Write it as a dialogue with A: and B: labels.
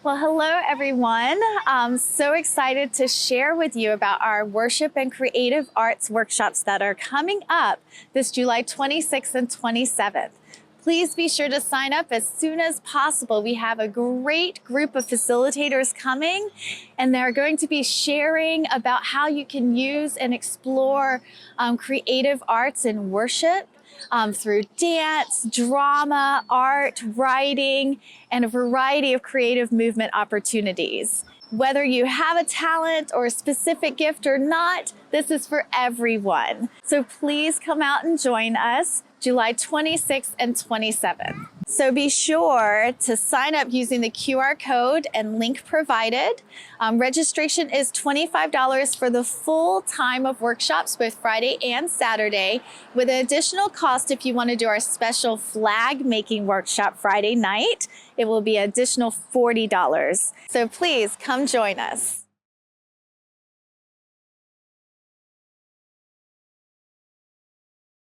A: Well, hello, everyone. I'm so excited to share with you about our worship and creative arts workshops that are coming up this July 26th and 27th. Please be sure to sign up as soon as possible. We have a great group of facilitators coming, and they're going to be sharing about how you can use and explore creative arts in worship. Through dance, drama, art, writing, and a variety of creative movement opportunities. Whether you have a talent or a specific gift or not, this is for everyone. So please come out and join us July 26th and 27th. So be sure to sign up using the QR code and link provided. Registration is $25 for the full time of workshops, both Friday and Saturday, with an additional cost if you want to do our special flag making workshop Friday night. It will be an additional $40. So please come join us.